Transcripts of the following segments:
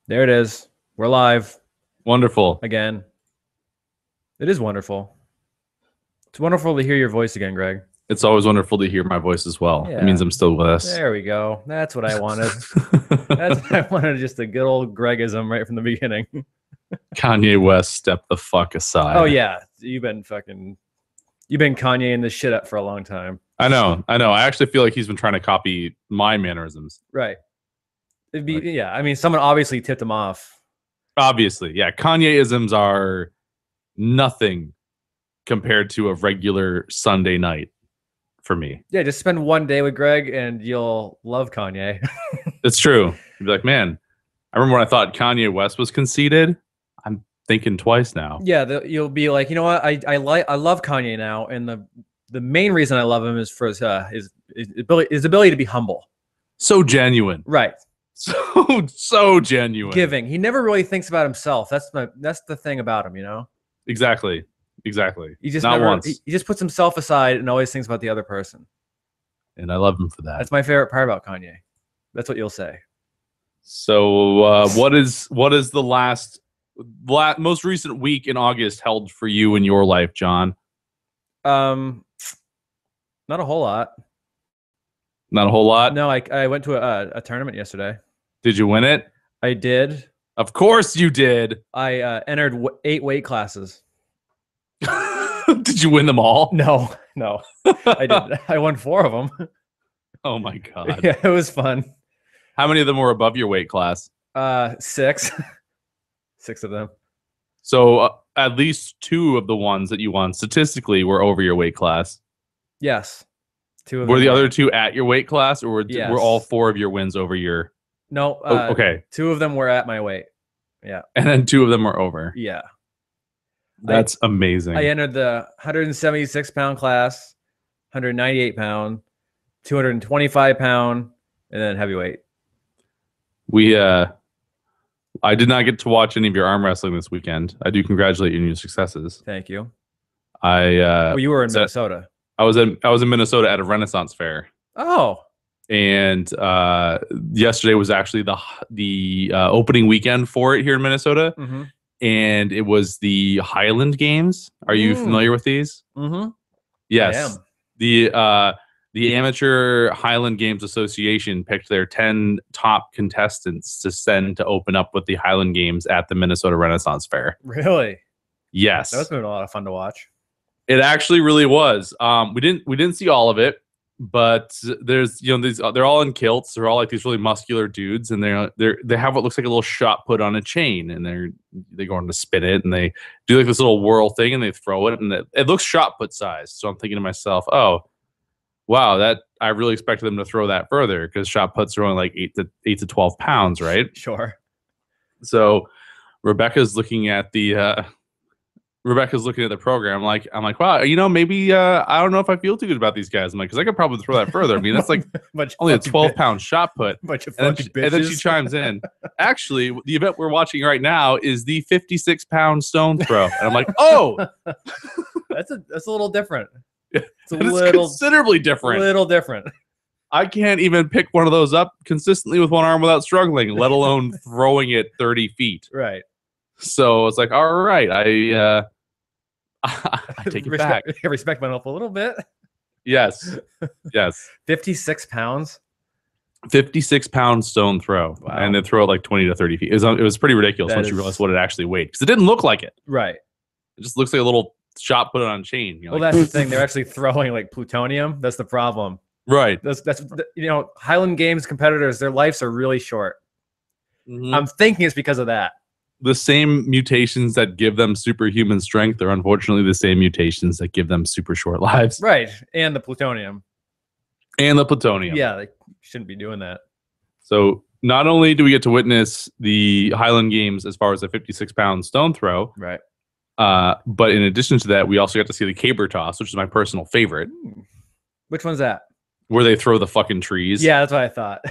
There it is. We're live Wonderful. again. It is wonderful. It's wonderful to hear your voice again, Greg. It's always wonderful to hear my voice as well. Yeah. It means I'm still with us. There we go. That's what I wanted. That's what I wanted. Just a good old Gregism right from the beginning. Kanye West, step the fuck aside. Oh yeah, you've been Kanye in this shit up for a long time. I know. I actually feel like he's been trying to copy my mannerisms. Right. Yeah. I mean, someone obviously tipped him off. Obviously, yeah. Kanye-isms are nothing compared to a regular Sunday night for me. Yeah, just spend one day with Greg and you'll love Kanye. It's true. You'd be like, man, I remember when I thought Kanye West was conceited. I'm thinking twice now. Yeah, you'll be like, you know what? I love Kanye now, and the main reason I love him is for his ability to be humble. So genuine. Right. So genuine. Giving. He never really thinks about himself. That's the thing about him, you know? Exactly. He just Not once. He just puts himself aside and always thinks about the other person. And I love him for that. That's my favorite part about Kanye. That's what you'll say. So what is the most recent week in August held for you in your life, John? Not a whole lot. Not a whole lot? No, I went to a tournament yesterday. Did you win it? I did. Of course you did. I entered 8 weight classes. Did you win them all? No, I did. I won 4 of them. Oh my God. Yeah, it was fun. How many of them were above your weight class? 6. 6 of them. So at least 2 of the ones that you won statistically were over your weight class. Yes. 2 of Were them the other 2 at your weight class, or Yes. were all 4 of your wins over your? No. Okay. 2 of them were at my weight. Yeah. And then 2 of them were over. Yeah. That's amazing. I entered the 176-pound class, 198-pound, 225-pound, and then heavyweight. I did not get to watch any of your arm wrestling this weekend. I do congratulate you on your successes. Thank you. Well, you were in Minnesota. I was in Minnesota at a Renaissance fair. Oh. And yesterday was actually the opening weekend for it here in Minnesota. Mm-hmm. And it was the Highland Games. Are you familiar with these? Mm-hmm. Yes. I am. The Amateur Highland Games Association picked their 10 top contestants to send to open up with the Highland Games at the Minnesota Renaissance Fair. Really? Yes. That was been a lot of fun to watch. It actually really was. We didn't see all of it, but there's they're all in kilts. They're all like these really muscular dudes, and they have what looks like a little shot put on a chain, and they go on to spin it, and they do like this little whirl thing, and they throw it, and it looks shot put sized. So I'm thinking to myself, oh, wow, that I really expected them to throw that further, because shot puts are only like 8 to 12 pounds, right? Sure. So Rebecca's looking at the program. I'm like, wow, maybe I don't know if I feel too good about these guys. I'm like, because I could probably throw that further. I mean, that's like only a 12-pound shot put. And then she chimes in. Actually, the event we're watching right now is the 56-pound stone throw. And I'm like, oh, that's a little different. It's considerably different. Little different. I can't even pick one of those up consistently with one arm without struggling, let alone throwing it 30 feet. Right. So it's like, all right, I take it back. I respect myself a little bit. Yes. 56 pounds. 56-pound stone throw. Wow. And then throw it like 20 to 30 feet. It was pretty ridiculous once you realize what it actually weighed. Because it didn't look like it. Right. It just looks like a little shot put on a chain. Well, that's the thing. They're actually throwing like plutonium. That's the problem. Right. That's Highland Games competitors, their lives are really short. Mm-hmm. I'm thinking it's because of that. The same mutations that give them superhuman strength are unfortunately the same mutations that give them super short lives. Right. And the plutonium. Yeah, they shouldn't be doing that. So not only do we get to witness the Highland Games as far as a 56-pound stone throw, right? But in addition to that, we also got to see the caber toss, which is my personal favorite. Which one's that? Where they throw the fucking trees. Yeah, that's what I thought.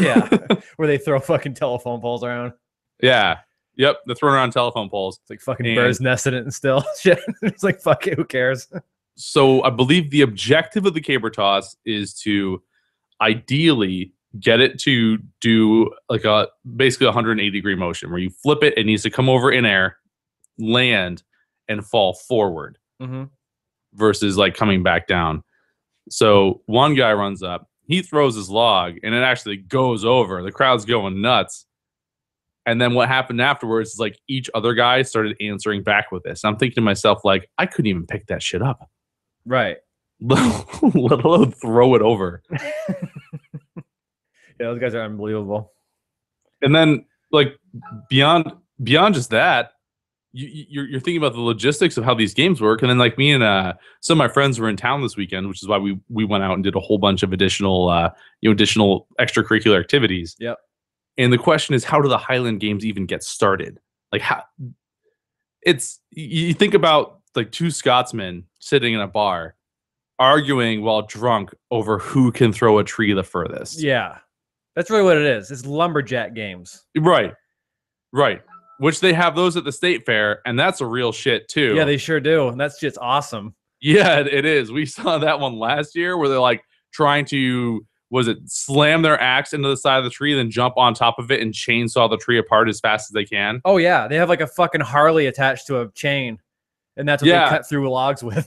Yeah. Where they throw fucking telephone poles around. Yeah. Yep. They're throwing around telephone poles. It's like fucking birds nested it and still. Shit. It's like, fuck it. Who cares? So I believe the objective of the caber toss is to ideally get it to do like a basically 180-degree motion where you flip it, it needs to come over in air, land, and fall forward versus like coming back down. So one guy runs up, he throws his log, and it actually goes over. The crowd's going nuts. And then what happened afterwards is like each other guy started answering back with this. I'm thinking to myself, like, I couldn't even pick that shit up. Right. Let alone throw it over. Yeah, those guys are unbelievable. And then, like, beyond just that, you're thinking about the logistics of how these games work. And then, like, me and some of my friends were in town this weekend, which is why we went out and did a whole bunch of additional extracurricular activities. Yep. And the question is, how do the Highland Games even get started? Like, how you think about like two Scotsmen sitting in a bar arguing while drunk over who can throw a tree the furthest. Yeah. That's really what it is. It's lumberjack games. Right. Which they have those at the state fair, and that's a real shit too. Yeah, they sure do. And that's just awesome. Yeah, it is. We saw that one last year where they're like trying to, slam their axe into the side of the tree, then jump on top of it and chainsaw the tree apart as fast as they can. Oh yeah, they have like a fucking Harley attached to a chain, and that's what they cut through logs with.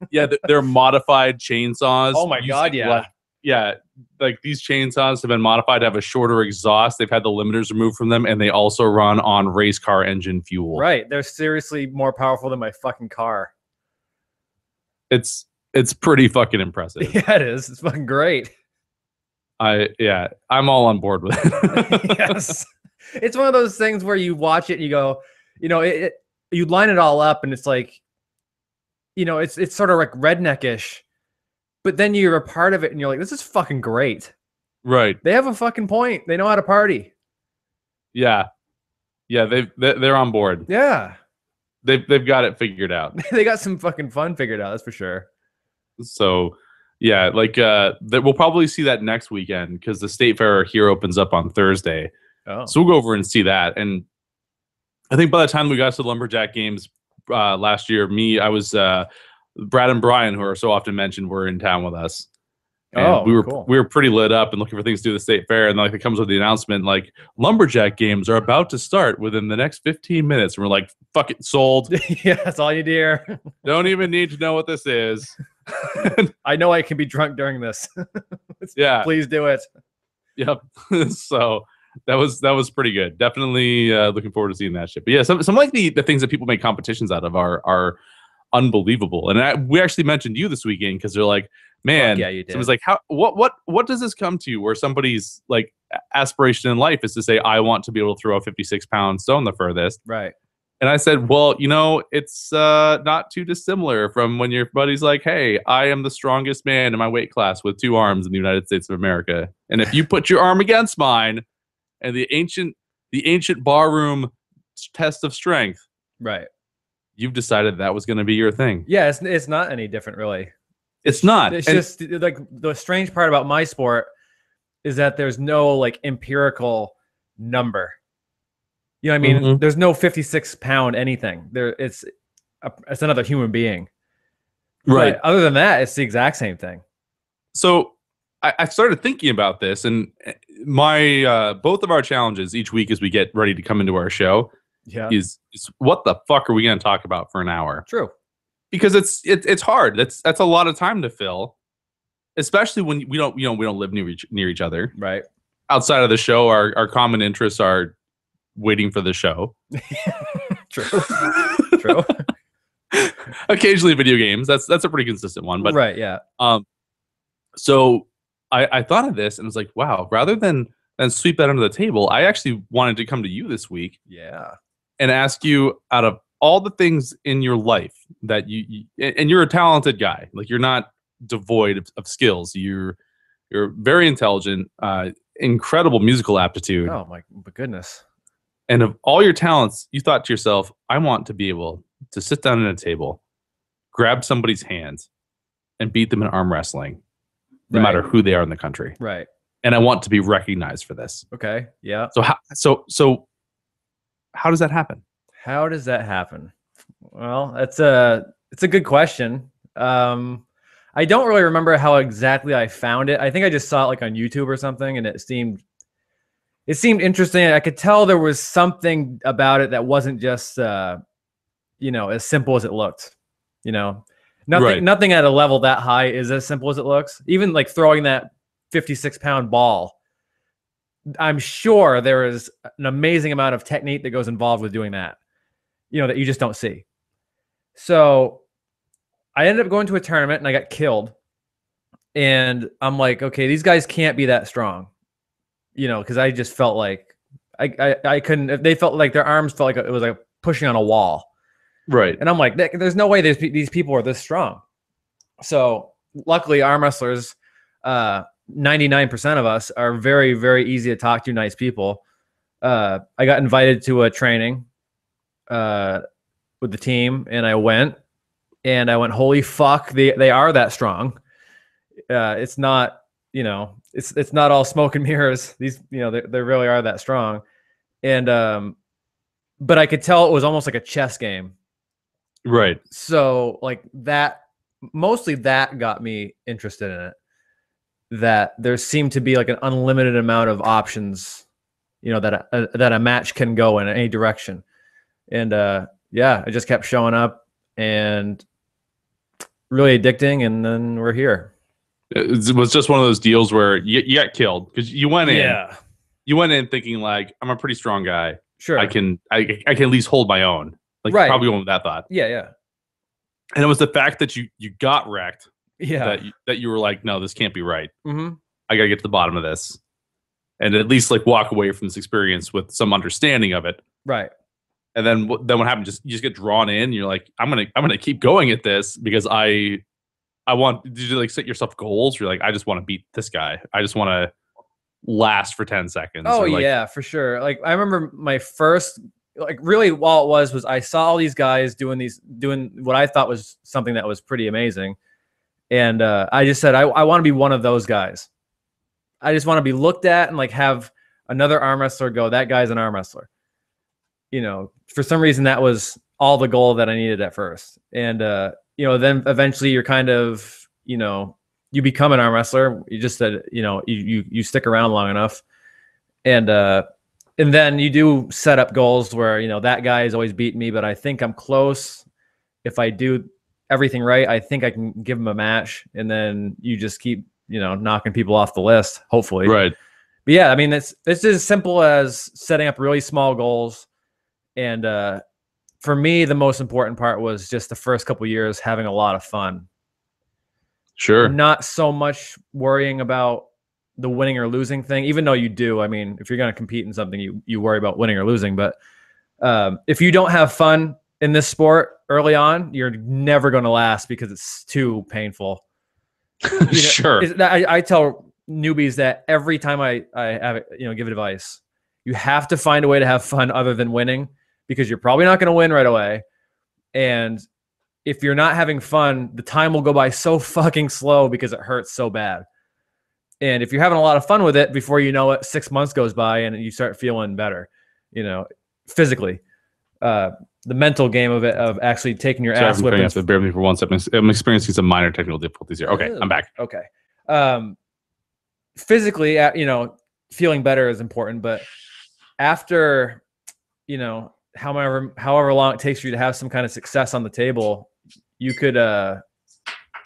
Yeah, they're modified chainsaws. Oh my god, yeah. Like these chainsaws have been modified to have a shorter exhaust. They've had the limiters removed from them, and they also run on race car engine fuel. Right, they're seriously more powerful than my fucking car. It's pretty fucking impressive. Yeah, it is. It's fucking great. I'm all on board with it. Yes. It's one of those things where you watch it and you go, you line it all up and it's like, it's sort of like redneckish, but then you're a part of it and you're like, this is fucking great. Right. They have a fucking point. They know how to party. Yeah. Yeah. They're on board. Yeah. They've got it figured out. They got some fucking fun figured out. That's for sure. So yeah, like we'll probably see that next weekend because the state fair here opens up on Thursday. Oh. So we'll go over and see that. And I think by the time we got to the lumberjack games last year, I was Brad and Brian, who are so often mentioned, were in town with us. And we were pretty lit up and looking for things to do at the state fair. And like it comes with the announcement, like lumberjack games are about to start within the next 15 minutes. And we're like, fuck it, sold. Yeah, that's all you need to hear. Don't even need to know what this is. I know I can be drunk during this. Yeah. Please do it. Yep. So that was pretty good. Definitely looking forward to seeing that shit. But yeah, some like the things that people make competitions out of are unbelievable. And we actually mentioned you this weekend because they're like, man, yeah, you did. Someone's like, what does this come to where somebody's like aspiration in life is to say, I want to be able to throw a 56-pound stone the furthest. Right. And I said, well, it's not too dissimilar from when your buddy's like, hey, I am the strongest man in my weight class with 2 arms in the United States of America. And if you put your arm against mine and the ancient barroom test of strength, right, you've decided that was going to be your thing. Yeah, it's not any different, really. It's not. It's just like the strange part about my sport is that there's no like empirical number. You know what I mean? Mm-hmm. There's no 56-pound anything. It's another human being. Right. But other than that, it's the exact same thing. So I started thinking about this, and my both of our challenges each week as we get ready to come into our show is what the fuck are we going to talk about for an hour? True. Because it's hard. That's a lot of time to fill, especially when we don't live near each other. Right. Outside of the show, our common interests are waiting for the show. True. Occasionally video games. That's a pretty consistent one. But right, yeah. So I thought of this and was like, wow, rather than sweep that under the table, I actually wanted to come to you this week. Yeah. And ask you, out of all the things in your life that you and you're a talented guy, like you're not devoid of skills. You're very intelligent, incredible musical aptitude. Oh my goodness. And of all your talents, you thought to yourself, I want to be able to sit down at a table, grab somebody's hands, and beat them in arm wrestling, no matter who they are in the country. Right. And I want to be recognized for this. Okay. Yeah. So how does that happen? How does that happen? Well, it's a good question. I I don't really remember how exactly I found it. I think I just saw it like on YouTube or something, and it seemed interesting. I could tell there was something about it that wasn't just you know, as simple as it looked. You know, nothing at a level that high is as simple as it looks. Even like throwing that 56-pound ball, I'm sure there is an amazing amount of technique that goes involved with doing that, you know, that you just don't see. So I ended up going to a tournament and I got killed. And I'm like, okay, these guys can't be that strong, you know, because I just felt like I couldn't. They felt like their arms felt like it was like pushing on a wall. Right. And I'm like, there's no way these people are this strong. So luckily, arm wrestlers, 99% of us are very, very easy to talk to, nice people. I got invited to a training with the team, and I went, holy fuck, they are that strong. It's not, you know, it's not all smoke and mirrors. These, you know, they really are that strong. And but I could tell it was almost like a chess game. Right. So like that, mostly that got me interested in it. That there seemed to be like an unlimited amount of options, you know, that a match can go in any direction. And yeah, I just kept showing up and really addicting. And then we're here. It was just one of those deals where you got killed because you went in. Yeah. You went in thinking like, I'm a pretty strong guy. Sure. I can at least hold my own. Like Right. probably going with that thought. Yeah, yeah. And it was the fact that you got wrecked. Yeah. That you were like, no, this can't be right. Mm-hmm. I gotta get to the bottom of this, and at least like walk away from this experience with some understanding of it. Right. And then what happened? You just get drawn in. And you're like, I'm gonna keep going at this because I want. Did you like set yourself goals? You're like, I just want to beat this guy. I just want to last for 10 seconds. Oh like, yeah, for sure. Like I remember my first, like really all it was I saw all these guys doing what I thought was something that was pretty amazing. And I just said, I want to be one of those guys. I just want to be looked at and like have another arm wrestler go, that guy's an arm wrestler. You know, for some reason that was all the goal that I needed at first. And, you know, then eventually you're kind of, you know, you become an arm wrestler. You just said, you know, you stick around long enough. And then you do set up goals where, you know, that guy is always beating me, but I think I'm close. If I do everything right, I think I can give him a match. And then you just keep, you know, knocking people off the list, hopefully. Right. But yeah, I mean, it's as simple as setting up really small goals. And for me, the most important part was just the first couple of years having a lot of fun. Sure. Not so much worrying about the winning or losing thing, even though you do. I mean, if you're going to compete in something, you worry about winning or losing. But if you don't have fun in this sport early on, you're never going to last because it's too painful. You know, sure. I tell newbies that every time I have, you know, give advice, you have to find a way to have fun other than winning, because you're probably not going to win right away. And if you're not having fun, the time will go by so fucking slow because it hurts so bad. And if you're having a lot of fun with it, before you know it, 6 months goes by and you start feeling better, you know, physically. The mental game of it, of actually taking your ass whipping. Bear with me for 1 second. I'm experiencing some minor technical difficulties here. Okay, I'm back. Okay. Physically, you know, feeling better is important, but after, you know, however long it takes you to have some kind of success on the table, you could,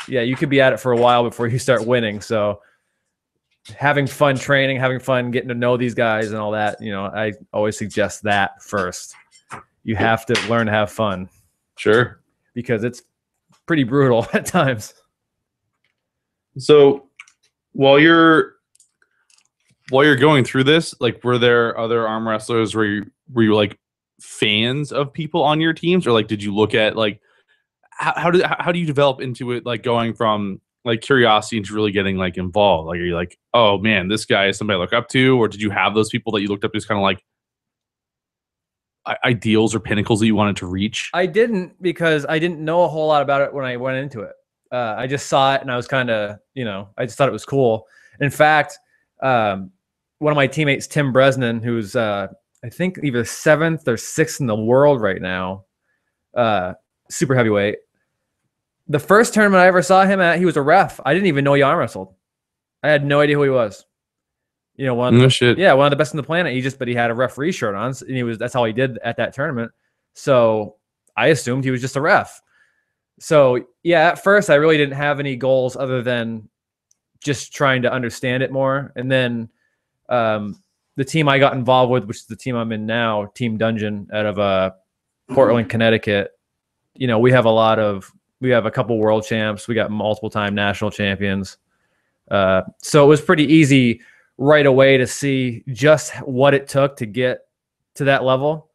you could be at it for a while before you start winning. So having fun training, having fun getting to know these guys and all that, you know, I always suggest that first. You have to learn to have fun. Sure. Because it's pretty brutal at times. So while you're going through this, like, were there other arm wrestlers were you like fans of people on your teams, or like did you look at like how do you develop into it, like going from like curiosity into really getting like involved? Like, are you like, oh man, this guy is somebody I look up to, or did you have those people that you looked up to as kind of like ideals or pinnacles that you wanted to reach? I didn't, because I didn't know a whole lot about it when I went into it. I just saw it and I was kind of, you know, I just thought it was cool. In fact, one of my teammates, Tim Bresnan, who's I think either 7th or 6th in the world right now, super heavyweight. The first tournament I ever saw him at, he was a ref. I didn't even know he arm wrestled. I had no idea who he was. You know, one of the best in the planet. But he had a referee shirt on, and that's how he did at that tournament. So I assumed he was just a ref. So yeah, at first I really didn't have any goals other than just trying to understand it more. And then the team I got involved with, which is the team I'm in now, Team Dungeon, out of Portland, Connecticut. You know, we have a couple world champs. We got multiple time national champions. So it was pretty easy right away to see just what it took to get to that level.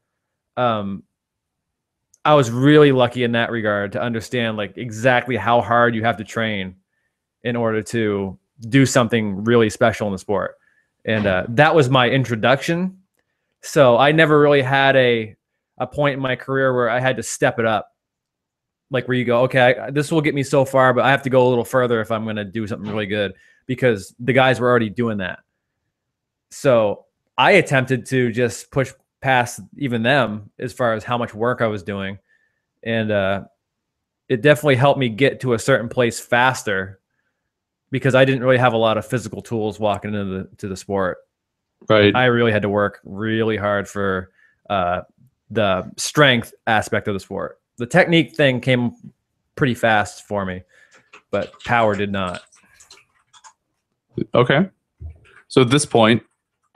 I was really lucky in that regard to understand like exactly how hard you have to train in order to do something really special in the sport. And that was my introduction. So I never really had a point in my career where I had to step it up. Like where you go, okay, this will get me so far, but I have to go a little further if I'm going to do something really good, because the guys were already doing that. So I attempted to just push past even them as far as how much work I was doing. And it definitely helped me get to a certain place faster, because I didn't really have a lot of physical tools walking into the sport. Right. I really had to work really hard for the strength aspect of the sport. The technique thing came pretty fast for me, but power did not. Okay. So at this point,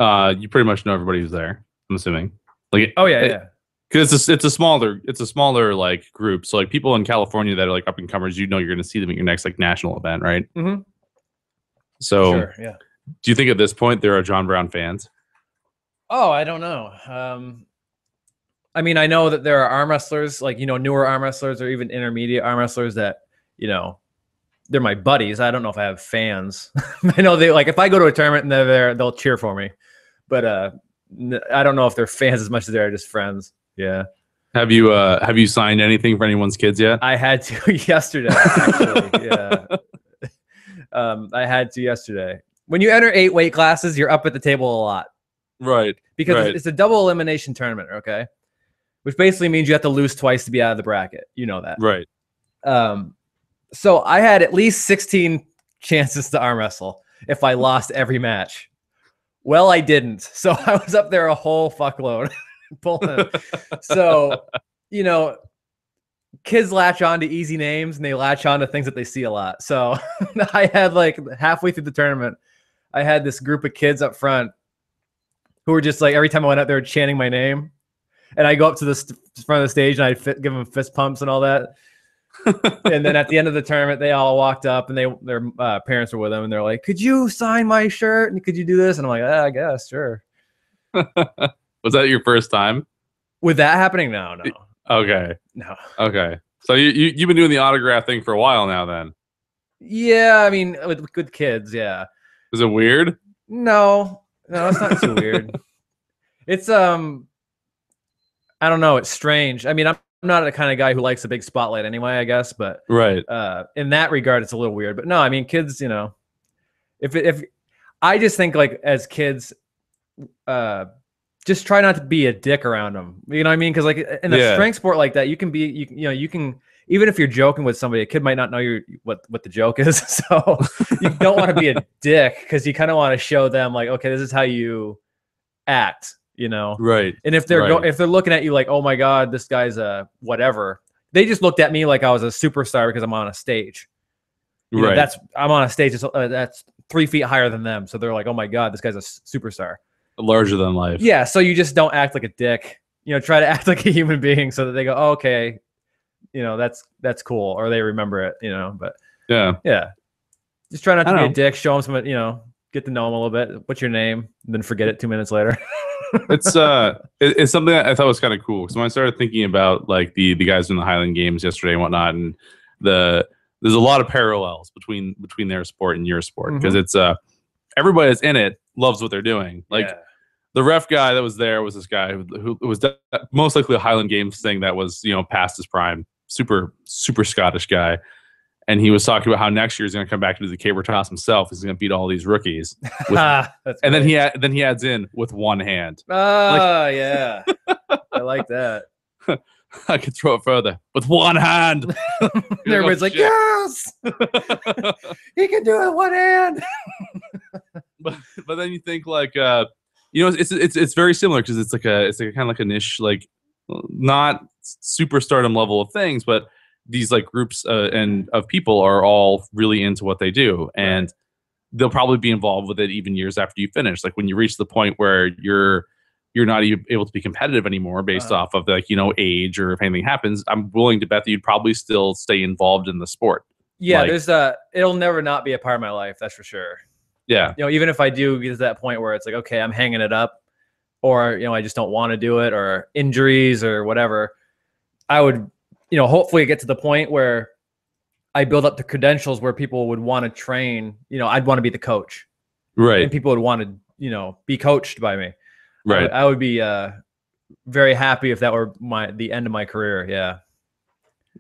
you pretty much know everybody who's there, I'm assuming. Like, oh yeah. Because it's a smaller like group. So like people in California that are like up and comers, you know, you're going to see them at your next like national event, right? Mm-hmm. So, sure, yeah. Do you think at this point there are John Brown fans? Oh, I don't know. I mean, I know that there are arm wrestlers, like, you know, newer arm wrestlers or even intermediate arm wrestlers that, you know, they're my buddies. I don't know if I have fans. I know they like, if I go to a tournament and they're there, they'll cheer for me. But I don't know if they're fans as much as they're just friends. Yeah. Have you signed anything for anyone's kids yet? I had to yesterday, actually. Yeah. I had to yesterday. When you enter 8 weight classes, you're up at the table a lot. Right. Because it's a double elimination tournament, okay? Which basically means you have to lose twice to be out of the bracket. You know that. Right. So I had at least 16 chances to arm wrestle if I lost every match. Well, I didn't. So I was up there a whole fuckload. Pulling. So, you know, kids latch on to easy names and they latch on to things that they see a lot. So I had like halfway through the tournament, I had this group of kids up front who were just like, every time I went up there chanting my name. And I go up to the front of the stage and I'd give them fist pumps and all that. And then at the end of the tournament, they all walked up and their parents were with them. And they're like, could you sign my shirt? And could you do this? And I'm like, I guess, sure. Was that your first time? With that happening? No. Okay. No. Okay. So you've been doing the autograph thing for a while now then? Yeah, I mean, with good kids, yeah. Is it weird? No, it's not too weird. It's I don't know. It's strange. I mean, I'm not the kind of guy who likes a big spotlight anyway, I guess. But right. In that regard, it's a little weird. But no, I mean, kids, you know, if I just think like as kids, just try not to be a dick around them. You know what I mean? Because like in a strength sport like that, you can be, you can, even if you're joking with somebody, a kid might not know what the joke is. So you don't want to be a dick because you kind of want to show them like, okay, this is how you act. You know, right? And if they're if they're looking at you like, oh my god, this guy's a whatever, they just looked at me like I was a superstar because I'm on a stage. You know, I'm on a stage that's 3 feet higher than them, so they're like, oh my god, this guy's a superstar, larger than life. Yeah, so you just don't act like a dick. You know, try to act like a human being so that they go, oh, okay, you know, that's cool, or they remember it. You know, but yeah, just try not to be a dick. Show them some, you know, get to know them a little bit. What's your name? And then forget it 2 minutes later. It's something that I thought was kind of cool because when I started thinking about like the guys in the Highland Games yesterday and whatnot, and there's a lot of parallels between their sport and your sport because it's everybody that's in it loves what they're doing. Like the ref guy that was there was this guy who was most likely a Highland Games thing that was, you know, past his prime, super Scottish guy. And he was talking about how next year he's going to come back to do the caber toss himself. He's going to beat all these rookies. And then he adds in with one hand. Oh, yeah. I like that. I could throw it further with one hand. And everybody's like, yes, he can do it with one hand. but then you think like it's very similar because it's like a kind of like a niche, like not superstardom level of things, but these like groups and of people are all really into what they do, and they'll probably be involved with it even years after you finish. Like when you reach the point where you're not even able to be competitive anymore based off of like, age, or if anything happens, I'm willing to bet that you'd probably still stay involved in the sport. Yeah, like, it'll never not be a part of my life, that's for sure. Yeah. Even if I do get to that point where it's like, okay, I'm hanging it up, or, I just don't want to do it, or injuries or whatever, I would, hopefully get to the point where I build up the credentials where people would want to train. I'd want to be the coach. Right. And people would want to, be coached by me. Right. I would be very happy if that were the end of my career. Yeah.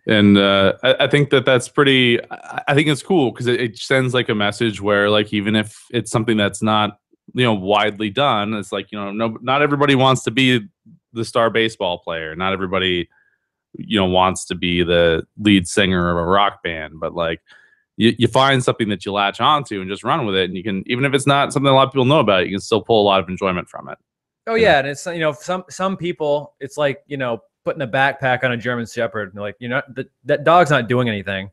And I think that's pretty. I think it's cool because it sends like a message where, like, even if it's something that's not widely done, it's like not everybody wants to be the star baseball player. Not everybody wants to be the lead singer of a rock band. But like you find something that you latch onto and just run with it, and you can, even if it's not something a lot of people know about, you can still pull a lot of enjoyment from it. Oh yeah, and it's some people, it's like putting a backpack on a German Shepherd, and like that dog's not doing anything,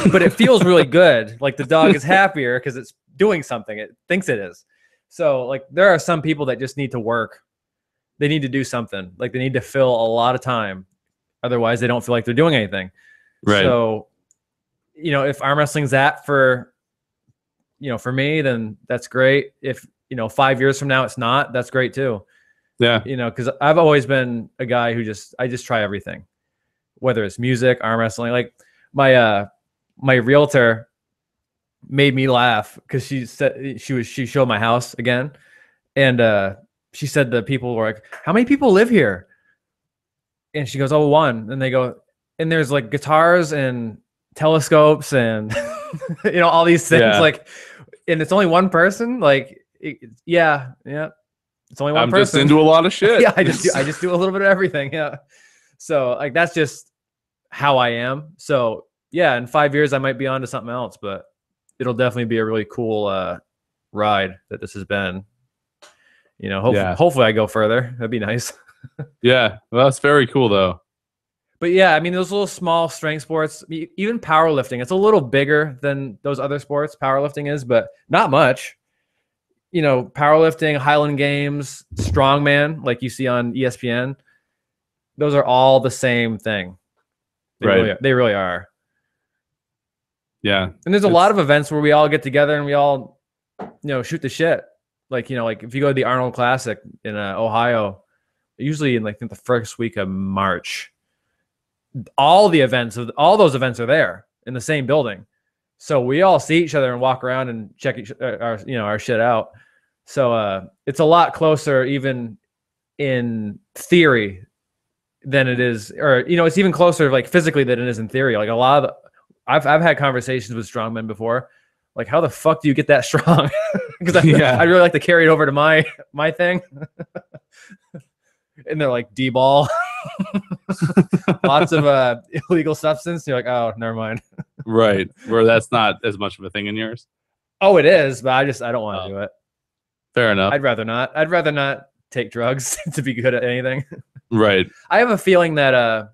but it feels really good. Like the dog is happier because it's doing something. It thinks it is. So like there are some people that just need to work. They need to do something. Like they need to fill a lot of time, otherwise they don't feel like they're doing anything. Right. So if arm wrestling's that for for me, then that's great. If 5 years from now it's not, that's great too. Yeah. Because I've always been a guy who I just try everything, whether it's music, arm wrestling. Like my realtor made me laugh because she said she showed my house again, and she said the people were like, "How many people live here?" And she goes, "Oh, one." And they go, and there's like guitars and telescopes and all these things, like, and it's only one person. Like, yeah. It's only one person. I'm just into a lot of shit. Yeah, I just do a little bit of everything. Yeah. So like that's just how I am. So yeah, in 5 years I might be on to something else, but it'll definitely be a really cool ride that this has been. Hopefully I go further. That'd be nice. Yeah. Well, that's very cool though. But yeah, I mean, those little small strength sports, even powerlifting, it's a little bigger than those other sports. Powerlifting is, but not much. Powerlifting, Highland Games, strongman, like you see on ESPN, those are all the same thing. They really are. Yeah. And there's a lot of events where we all get together and we all, shoot the shit. Like, like if you go to the Arnold Classic in Ohio, usually in like the first week of March, all those events are there in the same building. So we all see each other and walk around and check our shit out. So it's a lot closer, even in theory, than it is, or it's even closer, like physically, than it is in theory. Like a lot of, I've had conversations with strongmen before. Like, how the fuck do you get that strong? Because I really like to carry it over to my thing. And they're like, D-ball, lots of illegal substance. You're like, oh, never mind. Right. Where that's not as much of a thing in yours. Oh, it is, but I don't want to do it. Fair enough. I'd rather not take drugs to be good at anything. Right. I have a feeling that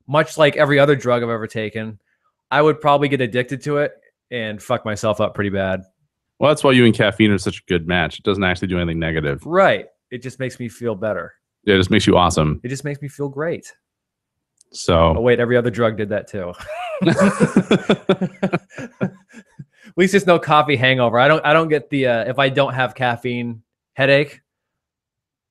much like every other drug I've ever taken, I would probably get addicted to it and fuck myself up pretty bad. Well, that's why you and caffeine are such a good match. It doesn't actually do anything negative. Right. It just makes me feel better. Yeah, it just makes you awesome. It just makes me feel great. So. Oh, wait, every other drug did that too. At least there's no coffee hangover. I don't get the if I don't have caffeine headache.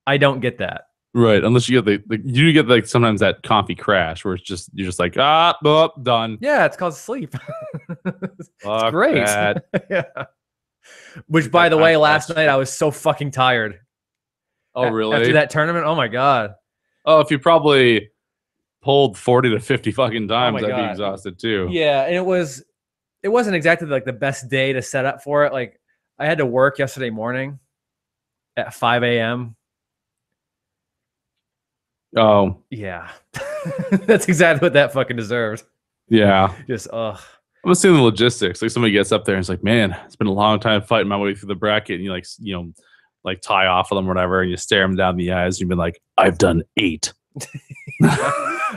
I don't get that. Right, unless you get you get like sometimes that coffee crash where you're just like done. Yeah, it's called sleep. It's great. Yeah. Which, by the way, last night I was so fucking tired. Oh, really? After that tournament? Oh my god. Oh, if you probably pulled 40 to 50 fucking times, I'd be exhausted too. Yeah, and it wasn't exactly like the best day to set up for it. Like I had to work yesterday morning at 5 a.m. Oh, Yeah. That's exactly what that fucking deserved. yeah. Just, ugh. I'm gonna see the logistics. Like somebody gets up there and it's like, man, it's been a long time fighting my way through the bracket. And you like, like tie off of them or whatever, and you stare them down the eyes. And you've been like, I've done 8.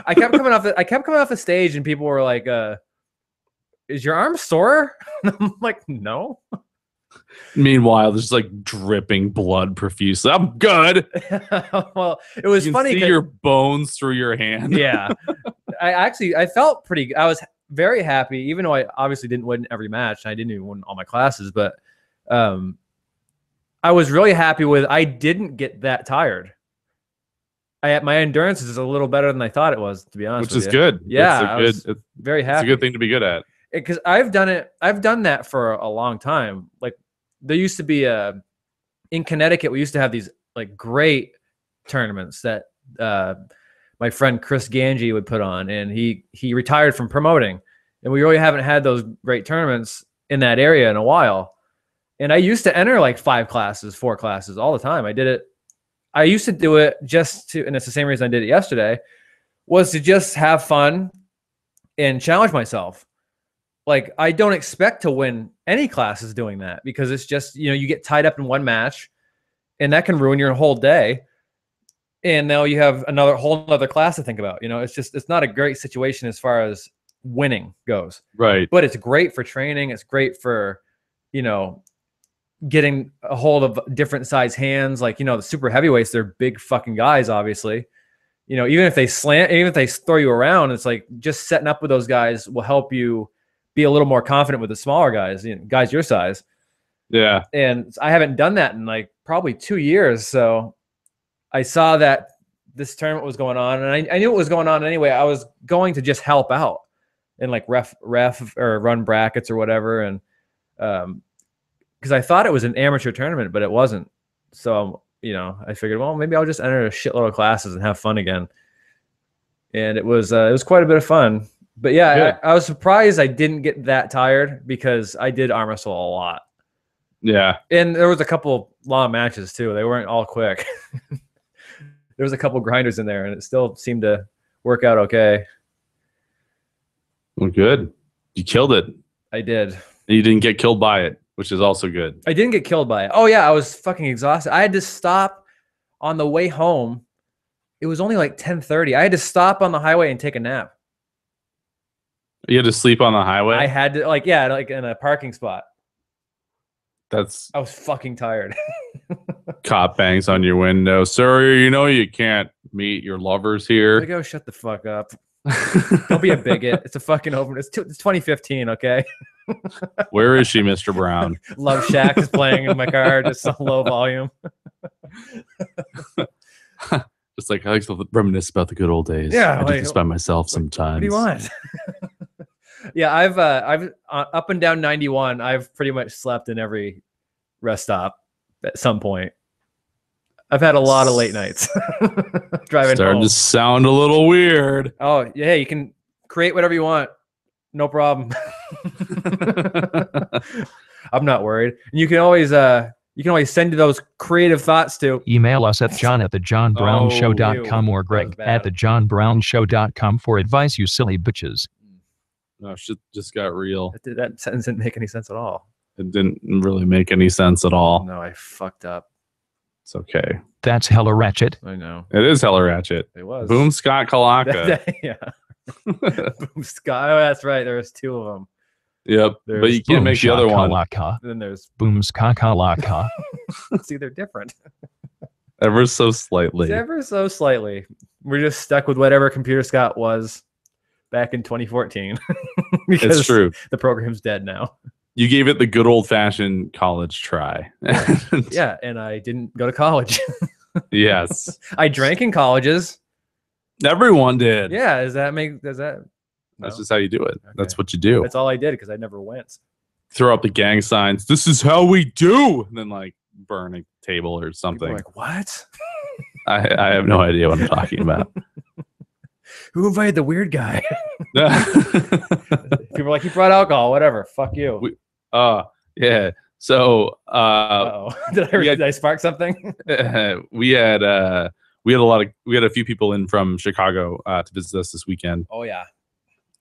I kept coming off the stage, and people were like, "Is your arm sore?" And I'm like, "No." Meanwhile, there's like dripping blood profusely. I'm good. Well, it was You can funny. see your bones through your hand. Yeah, I felt pretty. I was very happy, even though I obviously didn't win every match. And I didn't even win all my classes, but I was really happy with. I didn't get that tired. My endurance is a little better than I thought it was, to be honest. Which is good. Yeah, it's very happy. It's a good thing to be good at. Because I've done that for a long time. Like there used to be in Connecticut, we used to have these like great tournaments that my friend Chris Ganji would put on, and he retired from promoting, and we really haven't had those great tournaments in that area in a while. And I used to enter like 5 classes, 4 classes all the time. I used to do it just to, and it's the same reason I did it yesterday, was to just have fun and challenge myself. Like I don't expect to win any classes doing that, because it's just, you get tied up in one match and that can ruin your whole day. And now you have whole other class to think about. It's not a great situation as far as winning goes. Right. But it's great for training. It's great for, getting a hold of different size hands. Like, the super heavyweights, they're big fucking guys, obviously. Even if they throw you around, it's like just setting up with those guys will help you be a little more confident with the smaller guys, guys your size. Yeah. And I haven't done that in like probably 2 years. So I saw that this tournament was going on, and I knew it was going on anyway. I was going to just help out and like ref or run brackets or whatever. And, because I thought it was an amateur tournament, but it wasn't. So, I figured, well, maybe I'll just enter a shitload of classes and have fun again. And it was quite a bit of fun. But yeah, I was surprised I didn't get that tired, because I did arm wrestle a lot. Yeah. And there was a couple long matches too. They weren't all quick. There was a couple grinders in there, and it still seemed to work out okay. Well, good. You killed it. I did. You didn't get killed by it, which is also good. I didn't get killed by it. Oh yeah, I was fucking exhausted. I had to stop on the way home. It was only like 10:30. I had to stop on the highway and take a nap. You had to sleep on the highway? I had to, like in a parking spot. I was fucking tired. Cop bangs on your window. Sir, you can't meet your lovers here. Go shut the fuck up. Don't be a bigot. It's a fucking open. It's 2015, okay? Where is she, Mr. Brown? Love Shack is playing in my car, just some low volume. Just like I like to reminisce about the good old days. Yeah, I do this by myself sometimes. What do you want? Yeah, I've up and down 91. I've pretty much slept in every rest stop at some point. I've had a lot of late nights driving Starting home. to sound a little weird. Oh yeah, you can create whatever you want, no problem. I'm not worried. And you can always send those creative thoughts to email us at john@thejohnbrownshow.com or greg@thejohnbrownshow.com for advice, you silly bitches. No, shit just got real. That sentence didn't make any sense at all. It didn't really make any sense at all. No, I fucked up. It's okay. That's hella ratchet. I know. It is hella ratchet. It was. Boom Scott Kalaka. Yeah. Boom Scott. Oh, that's right. There was 2 of them. Yep. But you can't make the other one. Then there's Boom Skakalaka. See, they're different. Ever so slightly. Ever so slightly. We're just stuck with whatever Computer Scott was back in 2014. Because it's true. The program's dead now. You gave it the good old-fashioned college try. Yeah, and I didn't go to college. Yes. I drank in colleges. Everyone did. Yeah, does that? No? That's just how you do it. Okay. That's what you do. That's all I did, because I never went. Throw up the gang signs. This is how we do. And then like burn a table or something. Like, what? I have no idea what I'm talking about. Who invited the weird guy? People are like, he brought alcohol, whatever. Fuck you. Yeah. So Uh-oh. Did I spark something? we had we had a few people in from Chicago to visit us this weekend, Oh yeah.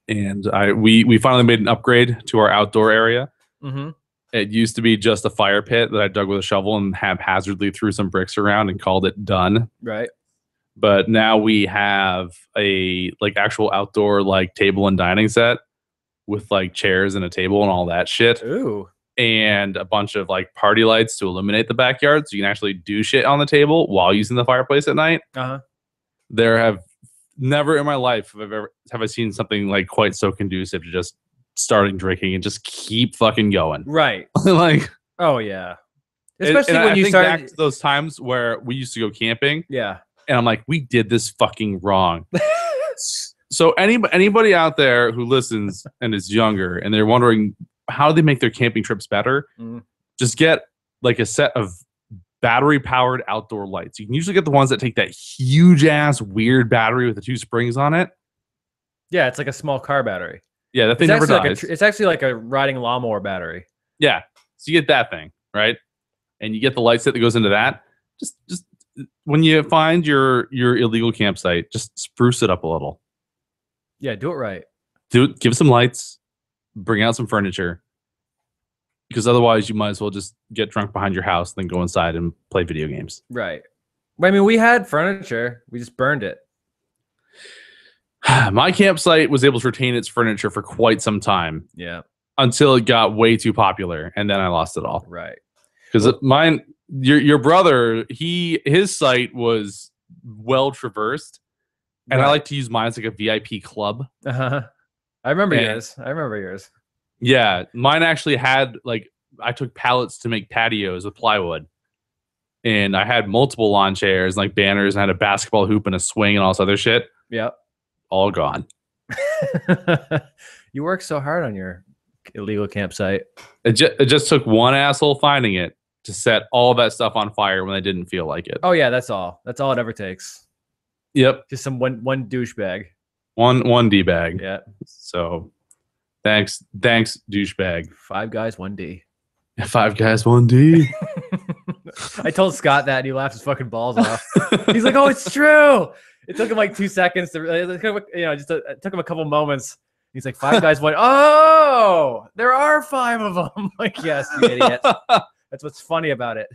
and we finally made an upgrade to our outdoor area. Mm-hmm. It used to be just a fire pit that I dug with a shovel and haphazardly threw some bricks around and called it done. Right. But now we have a like actual outdoor like table and dining set with like chairs and a table and all that shit. Ooh. And a bunch of like party lights to illuminate the backyard so you can actually do shit on the table while using the fireplace at night. Uh-huh. There have never in my life have I seen something like quite so conducive to just starting drinking and just keep fucking going. Right. Like, oh yeah. Especially and when I you think start back to those times where we used to go camping. Yeah. And I'm like, we did this fucking wrong. So anybody out there who listens and is younger and they're wondering how do they make their camping trips better, just get like a set of battery powered outdoor lights. You can usually get the ones that take that huge ass weird battery with the 2 springs on it. Yeah, it's like a small car battery. Yeah, that thing never dies. It's actually like a riding lawnmower battery. Yeah, so you get that thing, right? And you get the light set that goes into that. Just when you find your illegal campsite, just spruce it up a little. Yeah, do it right. Give some lights, bring out some furniture, because otherwise you might as well just get drunk behind your house, then go inside and play video games. Right. I mean, we had furniture. We just burned it. My campsite was able to retain its furniture for quite some time. Yeah. Until it got way too popular, and then I lost it all. Right. Because mine, your brother, his site was well traversed, and I like to use mine as like a VIP club. Uh-huh. I remember yours. Yeah, mine actually had like I took pallets to make patios with plywood, and I had multiple lawn chairs, like banners, and I had a basketball hoop and a swing and all this other shit. Yep. All gone. You worked so hard on your illegal campsite. It just took one asshole finding it to set all that stuff on fire when I didn't feel like it. Oh yeah, that's all. That's all it ever takes. Yep. Just some one douchebag. One D bag. Yeah. So thanks douchebag. 5 guys, 1 D. 5 guys, 1 D. I told Scott that and he laughed his fucking balls off. He's like, "Oh, it's true." It took him like 2 seconds to, it took him a couple moments. He's like, 5 guys, 1. Oh, there are 5 of them. I'm like, yes, you idiot. That's what's funny about it.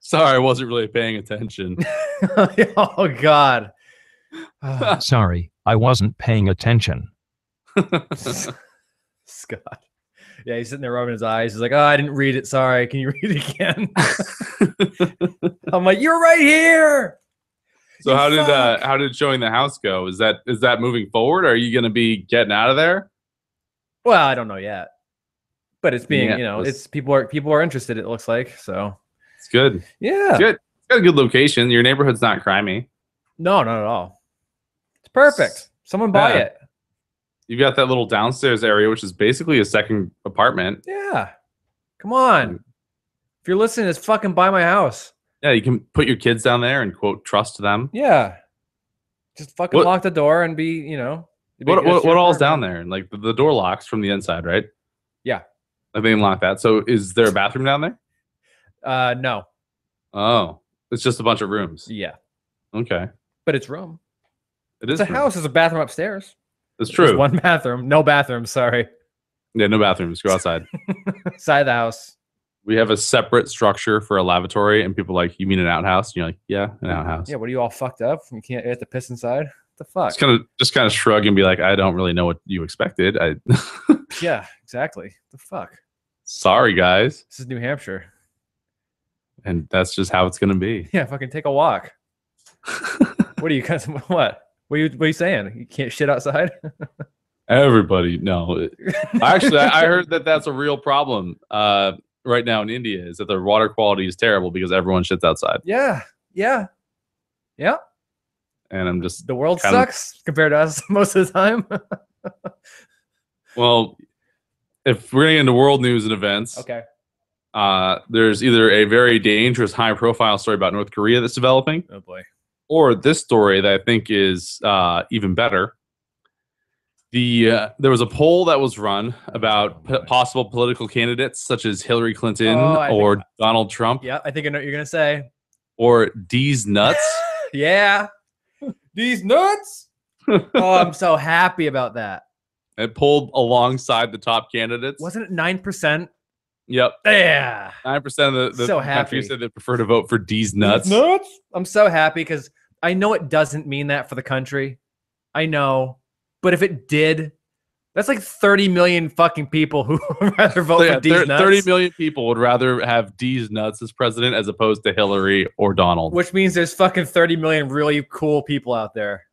Sorry, I wasn't really paying attention. Oh God. Sorry, I wasn't paying attention. Scott. Yeah, he's sitting there rubbing his eyes. He's like, "Oh, I didn't read it. Sorry. Can you read it again?" I'm like, "You're right here." So how did showing the house go? Is that moving forward? Or are you going to be getting out of there? Well, I don't know yet, but it's being, Yeah, it's people are interested. It looks like so. It's good. Yeah, it's good. It's got a good location. Your neighborhood's not crimey. No, not at all. It's perfect. Someone buy it. You've got that little downstairs area, which is basically a second apartment. Yeah, come on. If you're listening, just fucking buy my house. Yeah, you can put your kids down there and quote trust them. Yeah, just fucking lock the door and be, What all's down there? Like the door locks from the inside, right? Yeah, like they didn't lock that. So is there a bathroom down there? No. Oh, it's just a bunch of rooms. Yeah. Okay. But it's room. It's a house. There's a bathroom upstairs. That's true. There's 1 bathroom. No bathroom. Sorry. Yeah, no bathrooms. Go outside. Side of the house. We have a separate structure for a lavatory, and people are like, "You mean an outhouse?" And you're like, "Yeah, an outhouse." Yeah. What are you all fucked up? You have to piss inside. What the fuck? Just kind of shrug and be like, "I don't really know what you expected." Yeah, exactly. The fuck. Sorry, guys. This is New Hampshire. And that's just how it's gonna be. Yeah, fucking take a walk. What are you guys? What are you saying? You can't shit outside? Everybody, no. Actually, I heard that's a real problem right now in India. Is that their water quality is terrible because everyone shits outside. Yeah. And I'm just the world sucks compared to us most of the time. Well, if we're getting into world news and events, okay. There's either a very dangerous, high-profile story about North Korea that's developing. Oh boy. Or this story that I think is even better. There was a poll that was run about possible political candidates such as Hillary Clinton or Donald Trump. Yeah, I think I know what you're gonna say. Or D's nuts. Yeah, these nuts. Oh, I'm so happy about that. It polled alongside the top candidates. Wasn't it 9%? Yep. Yeah. 9% of the So country happy. said they prefer to vote for D's nuts. These nuts. I'm so happy because I know it doesn't mean that for the country. I know, but if it did, that's like 30 million fucking people who would rather vote for D's nuts. 30 million people would rather have D's nuts as president as opposed to Hillary or Donald. Which means there's fucking 30 million really cool people out there.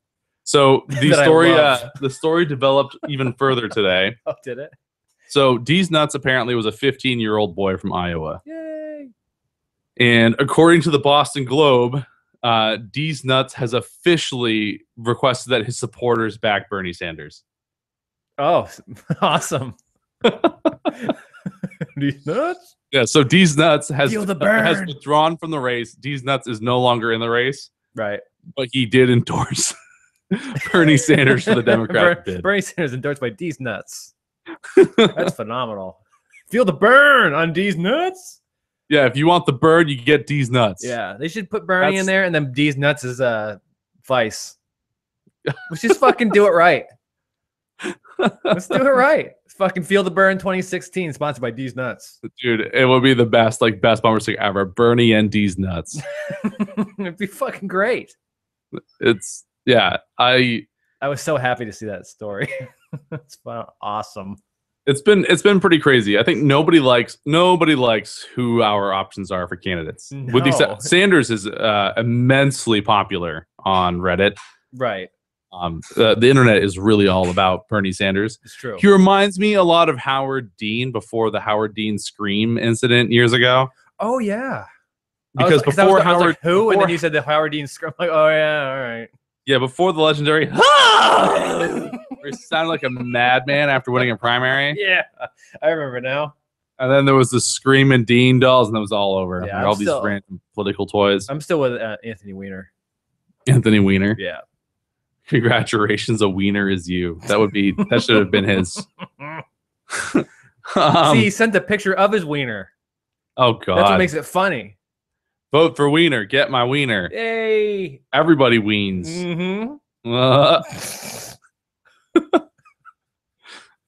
So the story developed even further today. Oh, did it? So D's nuts apparently was a 15-year-old boy from Iowa. Yay! And according to the Boston Globe, D's nuts has officially requested that his supporters back Bernie Sanders. Oh, awesome. D's nuts? Yeah, so D's nuts has withdrawn from the race. D's nuts is no longer in the race. Right. But he did endorse Bernie Sanders for the Democratic bid. Bernie Sanders endorsed by D's nuts. That's phenomenal. Feel the burn on D's nuts? Yeah, if you want the burn, you get D's nuts. Yeah, they should put Bernie in there and then D's nuts is Vice. Let's just fucking do it right. Let's do it right. Fucking Feel the Burn 2016, sponsored by D's Nuts. Dude, it would be the best bumper sticker ever. Bernie and D's Nuts. It'd be fucking great. I was so happy to see that story. It's awesome. It's been pretty crazy. I think nobody likes who our options are for candidates. No. With the Sanders is immensely popular on Reddit. Right. The internet is really all about Bernie Sanders. It's true. He reminds me a lot of Howard Dean before the Howard Dean Scream incident years ago. Oh yeah. Because before Howard, who, and then you said the Howard Dean Scream. Like, oh yeah, all right. Yeah, before the legendary, where he sounded like a madman after winning a primary. Yeah, I remember now. And then there was the Screaming Dean dolls, and that was all over. Yeah, all these random political toys. I'm still with Anthony Weiner. Anthony Weiner. Yeah. Congratulations, a wiener is you. That should have been his. See, he sent a picture of his wiener. Oh God, that's what makes it funny. Vote for Wiener. Get my wiener. Yay! Everybody weens.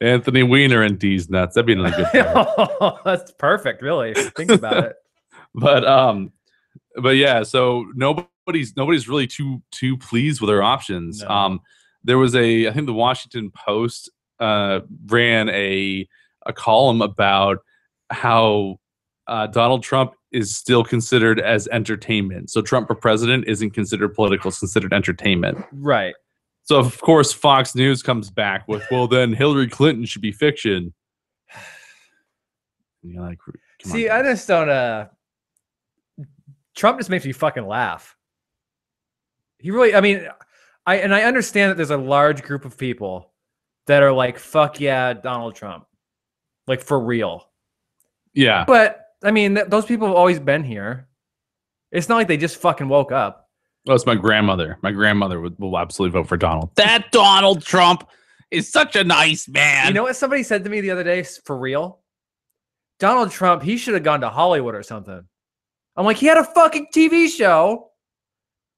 Anthony Weiner and D's nuts. That'd be another good pair. Oh, that's perfect. Really, think about it. But yeah. So nobody's really too pleased with their options. No. There was I think the Washington Post ran a column about how Donald Trump is still considered as entertainment. So Trump for president isn't considered political; it's considered entertainment. Right. So of course Fox News comes back with, "Well, then Hillary Clinton should be fiction." And you're like, see, I just don't. Trump just makes me fucking laugh. He really, I mean, I understand that there's a large group of people that are like, "Fuck yeah, Donald Trump," like for real. Yeah. But I mean, those people have always been here. It's not like they just fucking woke up. Oh, it's my grandmother. My grandmother will absolutely vote for Donald. That Donald Trump is such a nice man. You know what somebody said to me the other day, for real? Donald Trump, he should have gone to Hollywood or something. I'm like, he had a fucking TV show.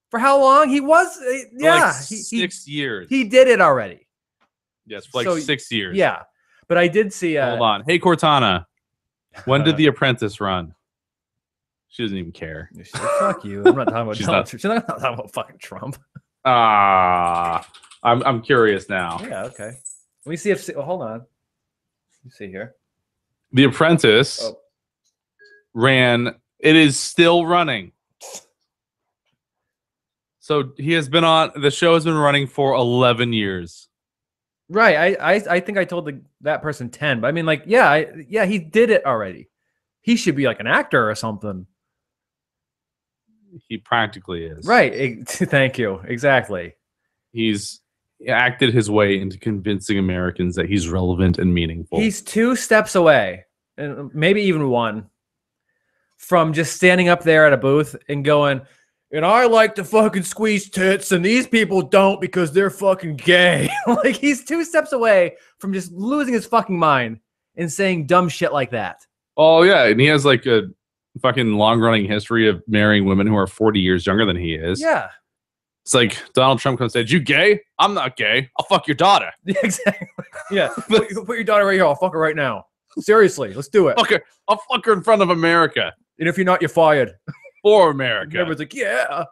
For how long? He was, yeah. Like 6 years. He did it already. Yes, for like 6 years. Yeah. But I did see. Hold on. Hey, Cortana. When did The Apprentice run? She doesn't even care. She's like, fuck you. I'm not talking about Donald Trump. She's not talking about fucking Trump. I'm curious now. Yeah, okay. Let me see if. Hold on. Let me see here. The Apprentice ran. It is still running. So he has been on. The show has been running for 11 years. Right. I think I told that person 10, but I mean, like, yeah, he did it already. He should be like an actor or something. He practically is. Right. Thank you. Exactly. He's acted his way into convincing Americans that he's relevant and meaningful. He's 2 steps away, and maybe even 1, from just standing up there at a booth and going, and I like to fucking squeeze tits, and these people don't because they're fucking gay. Like, he's 2 steps away from just losing his fucking mind and saying dumb shit like that. Oh, yeah. And he has like a fucking long running history of marrying women who are 40 years younger than he is. Yeah. It's like Donald Trump comes and says, "You gay? I'm not gay. I'll fuck your daughter." Yeah, exactly. Yeah. put your daughter right here. I'll fuck her right now. Seriously, let's do it. Fuck her. I'll fuck her in front of America. And if you're not, you're fired. For America. Everyone's like, yeah.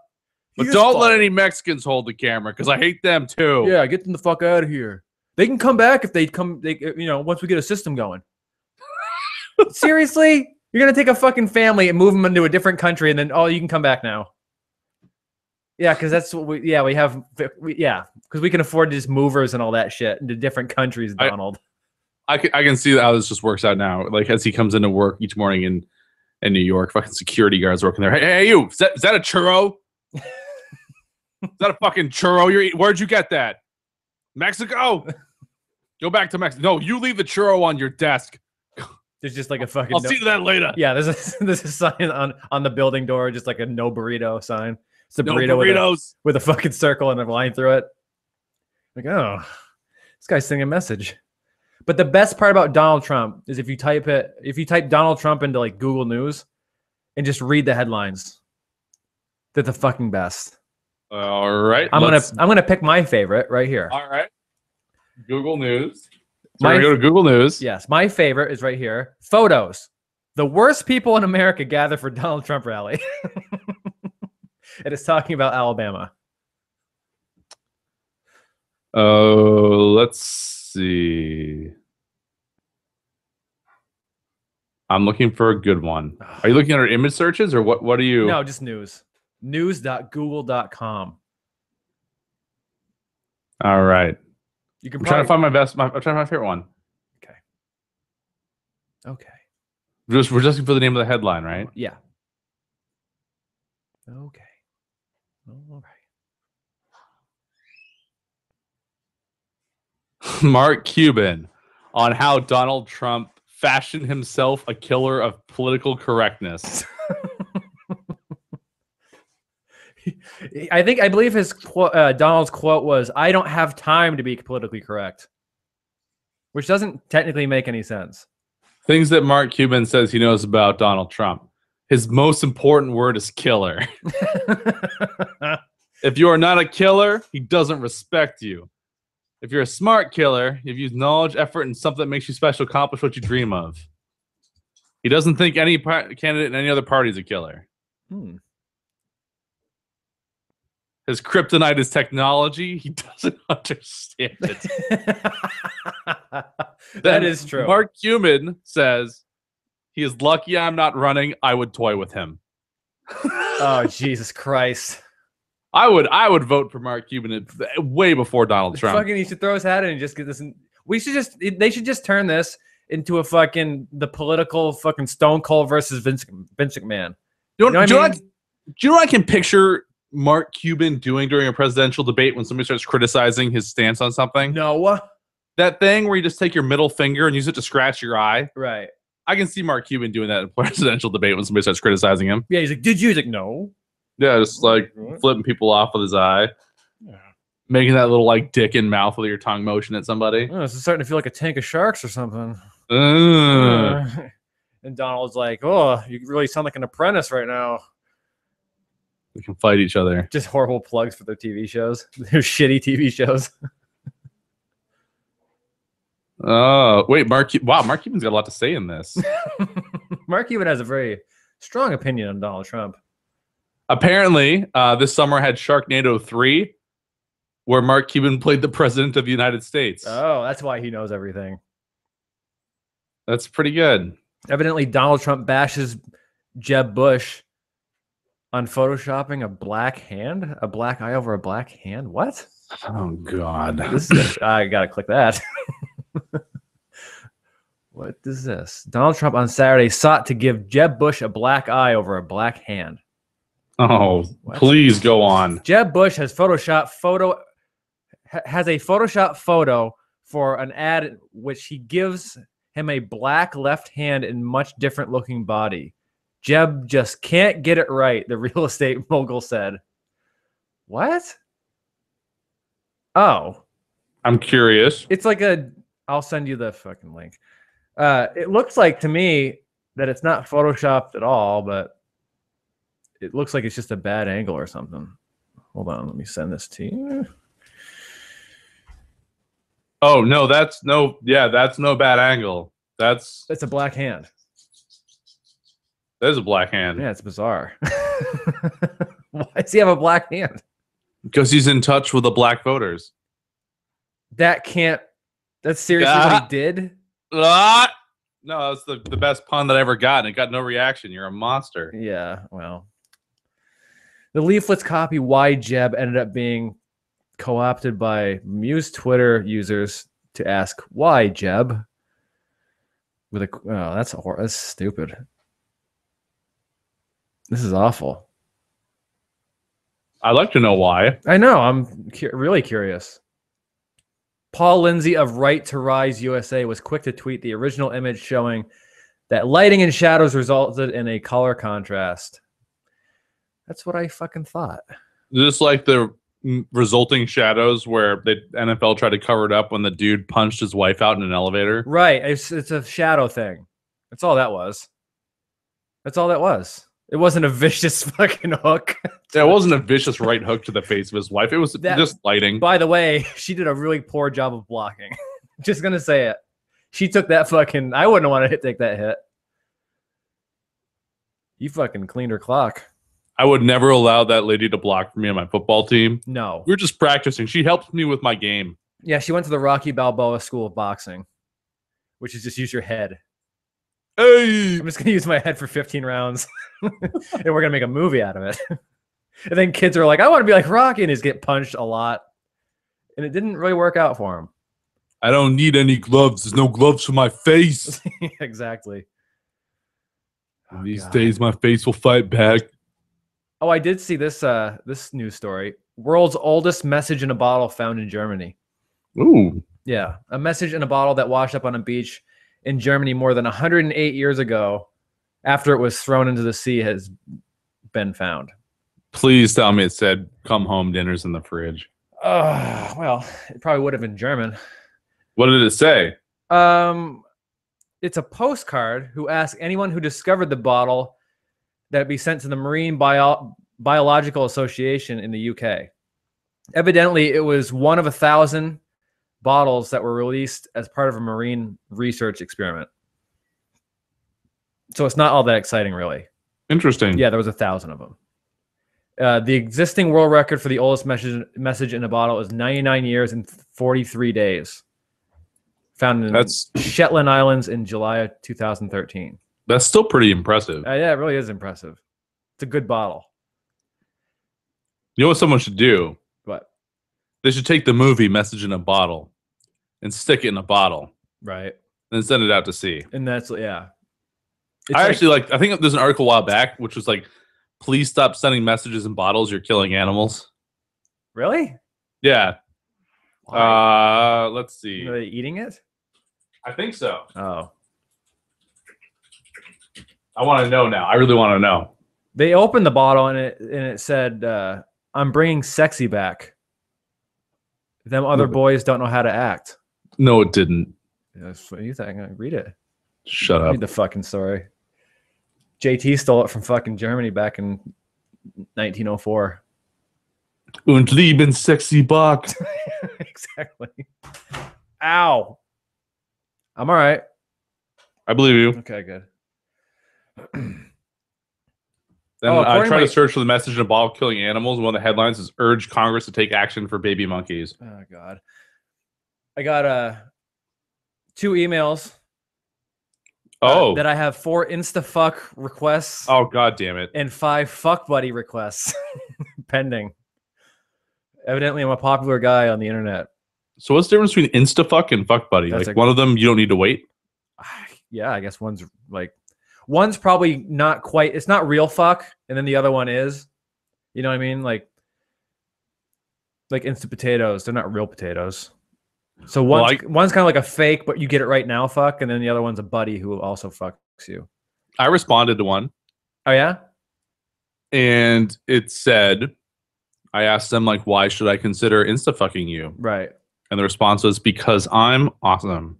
But don't let any Mexicans hold the camera because I hate them too. Yeah, get them the fuck out of here. They can come back if they come, once we get a system going. Seriously? You're going to take a fucking family and move them into a different country and then, you can come back now. Yeah, because that's what we have. Because we can afford just movers and all that shit into different countries, Donald. I can see how this just works out now. Like, as he comes into work each morning in New York, fucking security guards working there. Hey, you, is that a churro? Is that a fucking churro you're eating? Where'd you get that? Mexico? Go back to Mexico. No, you leave the churro on your desk. There's just like a fucking... I'll see that later. Yeah, there's a sign on the building door, just like a no burrito sign. It's a No burrito burritos. with a fucking circle and a line through it. Like, oh, this guy's sending a message. But the best part about Donald Trump is if you type Donald Trump into like Google News and just read the headlines. They're the fucking best. All right. I'm gonna pick my favorite right here. All right. Google News. So we're gonna go to Google News. Yes, my favorite is right here. Photos. The worst people in America gather for Donald Trump rally. It is talking about Alabama. Oh, let's see. I'm looking for a good one. Are you looking at our image searches or what are you? No, just news. News.google.com. All right. You can I'm trying to find I'm trying to find my favorite one. Okay. We're just looking for the name of the headline, right? Yeah. Okay. All right. Mark Cuban on how Donald Trump fashioned himself a killer of political correctness. I believe his Donald's quote was, "I don't have time to be politically correct," which doesn't technically make any sense. Things that Mark Cuban says he knows about Donald Trump. His most important word is killer. If you are not a killer, he doesn't respect you. If you're a smart killer, you've used knowledge, effort, and something that makes you special, accomplish what you dream of. He doesn't think any candidate in any other party is a killer. His kryptonite is technology. He doesn't understand it. That is true. Mark Cuban says, he is lucky I'm not running. I would toy with him. Oh, Jesus Christ. I would vote for Mark Cuban way before Donald Trump. Fucking, he should throw his hat in and just get this. They should just turn this into the political fucking Stone Cold versus Vince McMahon. Do you know what I can picture Mark Cuban doing during a presidential debate when somebody starts criticizing his stance on something? No. That thing where you just take your middle finger and use it to scratch your eye? Right. I can see Mark Cuban doing that in a presidential debate when somebody starts criticizing him. Yeah, he's like, "Did you?" He's like, "No." Yeah, just like flipping people off with his eye. Yeah. Making that little like dick in mouth with your tongue motion at somebody. Oh, this is starting to feel like a tank of sharks or something. And Donald's like, "Oh, you really sound like an apprentice right now." We can fight each other. Just horrible plugs for their TV shows. Their shitty TV shows. Oh, wait, Mark Cuban's got a lot to say in this. Mark Cuban has a very strong opinion on Donald Trump. Apparently, this summer had Sharknado 3, where Mark Cuban played the president of the United States. Oh, that's why he knows everything. That's pretty good. Evidently, Donald Trump bashes Jeb Bush on photoshopping a black eye over a black hand. What? Oh, God. I gotta click that. What is this? Donald Trump on Saturday sought to give Jeb Bush a black eye over a black hand. Oh, what? Please go on. Jeb Bush has a Photoshop photo for an ad which he gives him a black left hand and much different looking body. Jeb just can't get it right, the real estate mogul said. What? Oh. I'm curious. It's like I'll send you the fucking link. It looks like to me that it's not photoshopped at all, but it looks like it's just a bad angle or something. Hold on, let me send this to you. Oh no, that's no bad angle. That's It's a black hand. that is a black hand. Yeah, it's bizarre. Why does he have a black hand? Because he's in touch with the black voters. That's seriously what he did? Ah! No, that's the best pun that I ever got, and it got no reaction. You're a monster. Yeah, well. The leaflet's copy why Jeb ended up being co-opted by Muse Twitter users to ask why Jeb. That's stupid. This is awful. I'd like to know why. I know. I'm really curious. Paul Lindsay of Right to Rise USA was quick to tweet the original image showing that lighting and shadows resulted in a color contrast. That's what I fucking thought. Just like the resulting shadows where the NFL tried to cover it up when the dude punched his wife out in an elevator. Right. It's a shadow thing. That's all that was. That's all that was. It wasn't a vicious fucking hook. Yeah, it wasn't a vicious right hook to the face of his wife. It was just lighting. By the way, she did a really poor job of blocking. Just going to say it. She took that fucking... I wouldn't want to take that hit. You fucking cleaned her clock. I would never allow that lady to block for me on my football team. No. We were just practicing. She helped me with my game. Yeah, she went to the Rocky Balboa School of Boxing, which is just use your head. Hey! I'm just going to use my head for 15 rounds, and we're going to make a movie out of it. And then kids are like, I want to be like Rocky, and he's get punched a lot. And it didn't really work out for him. I don't need any gloves. There's no gloves for my face. Exactly. These days, my face will fight back. Oh, I did see this this news story. World's oldest message in a bottle found in Germany. Ooh. Yeah, a message in a bottle that washed up on a beach in Germany more than 108 years ago after it was thrown into the sea has been found. Please tell me it said, come home, dinner's in the fridge. Well, it probably would have been German. What did it say? It's a postcard who asked anyone who discovered the bottle that it be sent to the Marine Biological Association in the UK. Evidently, it was one of 1,000 bottles that were released as part of a marine research experiment. So it's not all that exciting, really. Interesting. Yeah, there was 1,000 of them. The existing world record for the oldest message in a bottle is 99 years and 43 days. Found in Shetland Islands in July of 2013. That's still pretty impressive. Yeah, it really is impressive. It's a good bottle. You know what someone should do? What? They should take the movie Message in a Bottle and stick it in a bottle. Right. And send it out to sea. And that's, yeah. I think there's an article a while back which was like, please stop sending messages in bottles. You're killing animals. Really? Yeah. Why? Let's see. Are they eating it? I think so. Oh. I want to know now. I really want to know. They opened the bottle and it said, I'm bringing sexy back. Them other boys don't know how to act. No, it didn't. That's what you think. Read it. Shut up. Read the fucking story. JT stole it from fucking Germany back in 1904. Und lieben sexy Bach. Exactly. Ow. I'm all right. I believe you. Okay, good. Then I tried to search for the message in a bottle killing animals. One of the headlines is urge Congress to take action for baby monkeys. Oh, God. I got 2 emails. That I have 4 InstaFuck requests. Oh, God damn it. And 5 Fuck Buddy requests pending. Evidently, I'm a popular guy on the internet. So what's the difference between InstaFuck and Fuck Buddy? Like one of them, you don't need to wait? Yeah, I guess one's probably not quite, it's not real fuck, and then the other one is. You know what I mean? Like Insta potatoes, they're not real potatoes. So one's kind of like a fake, but you get it right now fuck, and then the other one's a buddy who also fucks you. I responded to one. Oh yeah. And it said, I asked them, like, why should I consider insta-fucking you? Right. And the response was, because I'm awesome.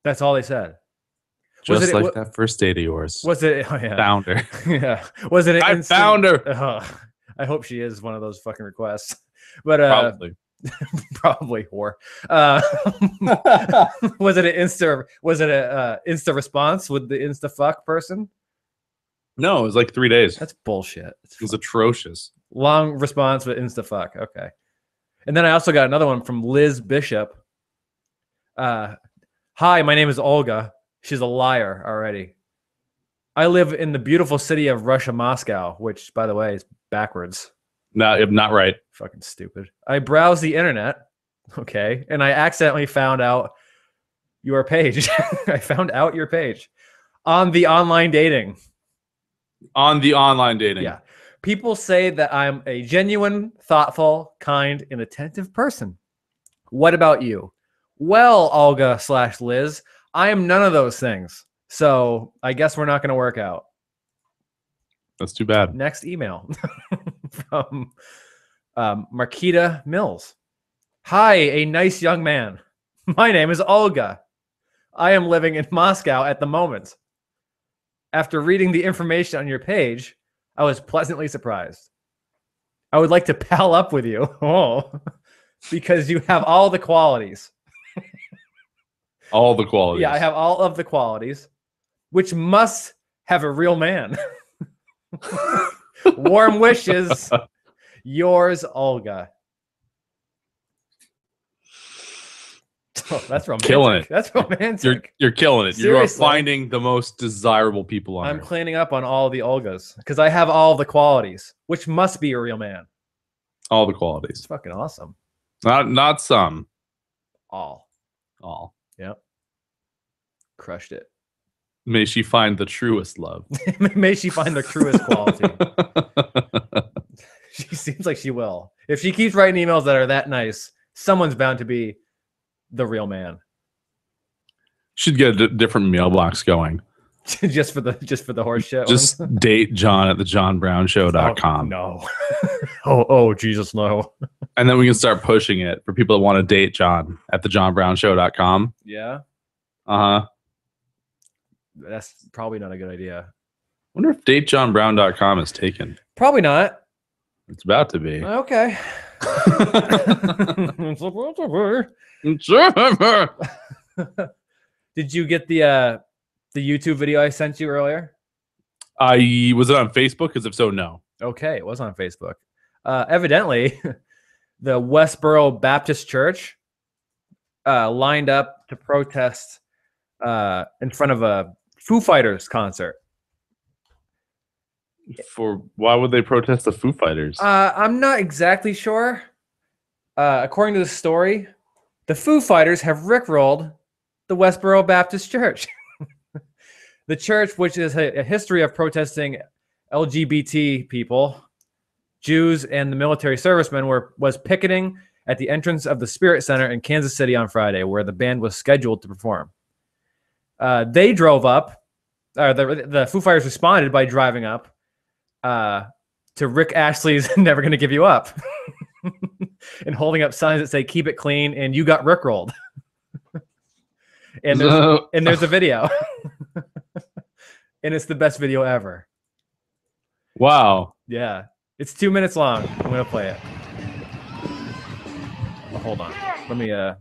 That's all they said. Just like that first date of yours. Was it? Oh, yeah. Found her. Yeah. Was it an I instant? found her. I hope she is one of those fucking requests. But Probably. probably whore. Was it an insta? Was it a insta response with the insta fuck person? No, it was like 3 days. That's bullshit. It was atrocious. Long response with insta fuck. Okay. And then I also got another one from Liz Bishop. Hi, my name is Olga. She's a liar already. I live in the beautiful city of Russia, Moscow, which, by the way, is backwards. No, not right. Fucking stupid. I browsed the internet, okay, and I accidentally found out your page. I found out your page on the online dating. On the online dating. Yeah. People say that I'm a genuine, thoughtful, kind, and attentive person. What about you? Well, Olga/Liz, I am none of those things. So I guess we're not going to work out. That's too bad. Next email from Marquita Mills. Hi, a nice young man. My name is Olga. I am living in Moscow at the moment. After reading the information on your page, I was pleasantly surprised. I would like to pal up with you. Oh, because you have all the qualities. All the qualities. Yeah, I have all of the qualities, which must have a real man. Warm wishes. Yours, Olga. Oh, that's romantic. Killing it. That's romantic. You're killing it. Seriously. You are finding the most desirable people on I'm earth. cleaning up on all the Olgas because I have all the qualities, which must be a real man. All the qualities. It's fucking awesome. Not some. All. Yep. Crushed it. May she find the truest love. May she find the truest quality. She seems like she will. If she keeps writing emails that are that nice, someone's bound to be the real man. Should get a different mailbox going. just for the horse shit. Just date John at thejohnbrownshow.com. Oh, no. oh, Jesus, no. And then we can start pushing it for people that want to date John at thejohnbrownshow.com. Yeah. Uh-huh. That's probably not a good idea. Wonder if datejohnbrown.com is taken. Probably not. It's about to be. Okay. Did you get the YouTube video I sent you earlier? Was it on Facebook? Because if so, no. Okay, it was on Facebook. Evidently, the Westboro Baptist Church lined up to protest in front of a Foo Fighters concert. Why would they protest the Foo Fighters? I'm not exactly sure. According to the story, the Foo Fighters have rickrolled the Westboro Baptist Church. The church, which is a history of protesting LGBT people, Jews, and the military servicemen, was picketing at the entrance of the Spirit Center in Kansas City on Friday, where the band was scheduled to perform. They drove up. The Foo Fighters responded by driving up to Rick Astley's "Never Gonna Give You Up" and holding up signs that say "Keep it clean" and "You got rickrolled." and there's a video, and it's the best video ever. Wow. Yeah, it's 2 minutes long. I'm gonna play it. Oh, hold on. Let me yeah.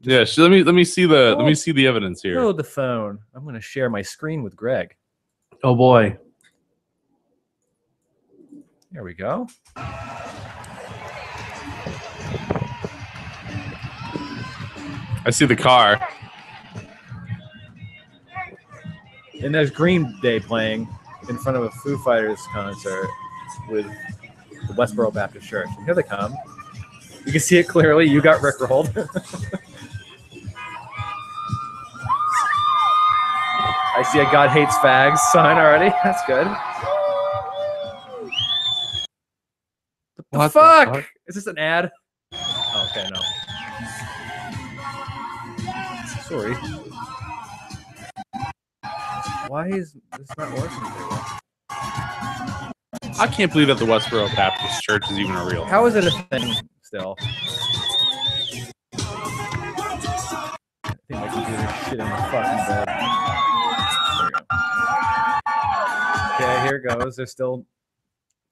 Let me see the evidence here. Load the phone. I'm gonna share my screen with Greg. Oh boy. There we go. I see the car. And there's Green Day playing in front of a Foo Fighters concert with the Westboro Baptist Church. And here they come. You can see it clearly. You got rickrolled. I see a God Hates Fags sign already. That's good. What the fuck? Is this an ad? Oh, okay, no. Sorry. Why is this not working? I can't believe that the Westboro Baptist Church is even a real. How is it a thing still? I think my computer's shit in the fucking bed. There we go. Okay, here it goes. There's still.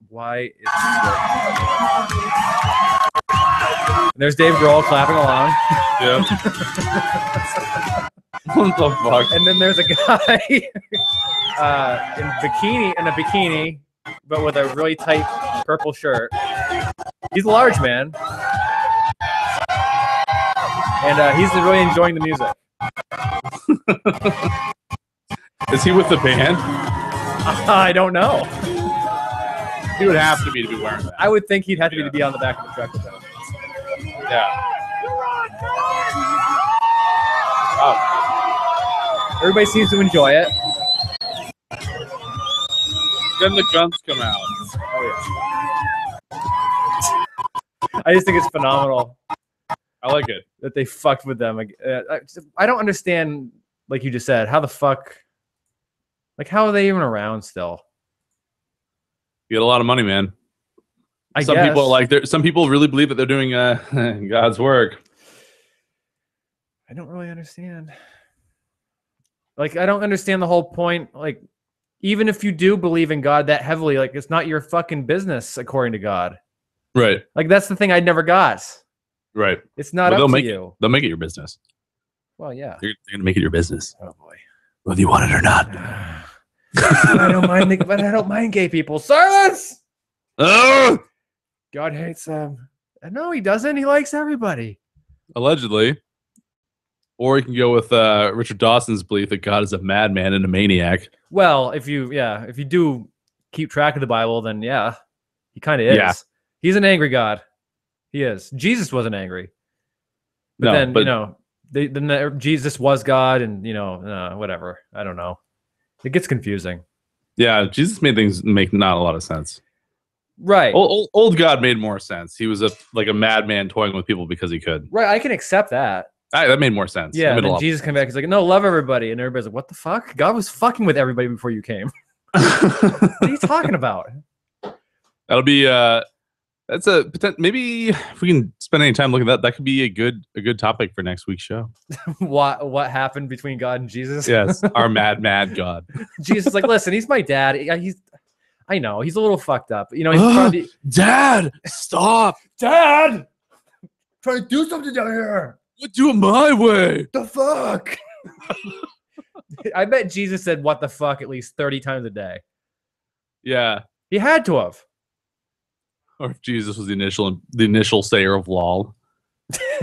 Why is it? There's Dave Grohl clapping along. Yeah. What the fuck? And then there's a guy in a bikini, but with a really tight purple shirt. He's a large man, and he's really enjoying the music. Is he with the band? I don't know. He would have to be wearing that. I would think he'd have to be on the back of the truck with them. Yeah. Oh. Everybody seems to enjoy it. Then the guns come out. Oh yeah. I just think it's phenomenal. I like it. That they fucked with them. I don't understand, like you just said, how the fuck, like how are they even around still? You get a lot of money, man. Some people are like, some people really believe that they're doing God's work. I don't really understand. Like, I don't understand the whole point. Like, even if you do believe in God that heavily, like, it's not your fucking business according to God. Right. Like, that's the thing I never got. Right. It's not up to you. They'll make it your business. Well, yeah. They're going to make it your business. Oh, boy. Whether you want it or not. I don't mind gay people. Silence! Oh! God hates them. No, he doesn't. He likes everybody. Allegedly. Or you can go with Richard Dawson's belief that God is a madman and a maniac. Well, if you do keep track of the Bible, then yeah, he kind of is. Yeah. He's an angry God. He is. Jesus wasn't angry. But Jesus was God, and whatever. I don't know. It gets confusing. Yeah, Jesus made things make not a lot of sense. Right. Old God made more sense. He was a madman toying with people because he could. Right. I can accept that. That made more sense. Yeah. And then Jesus came back. He's like, no, love everybody. And everybody's like, what the fuck? God was fucking with everybody before you came. What are you talking about? That'll be that's a potential. Maybe if we can spend any time looking at that could be a good topic for next week's show. What happened between God and Jesus? Yes, our mad God. Jesus is like, listen, he's my dad. I know he's a little fucked up. He's probably Dad, stop, Dad. Trying to do something down here. Do it my way. The fuck. I bet Jesus said "what the fuck" at least 30 times a day. Yeah, he had to have. Or if Jesus was the initial sayer of lol,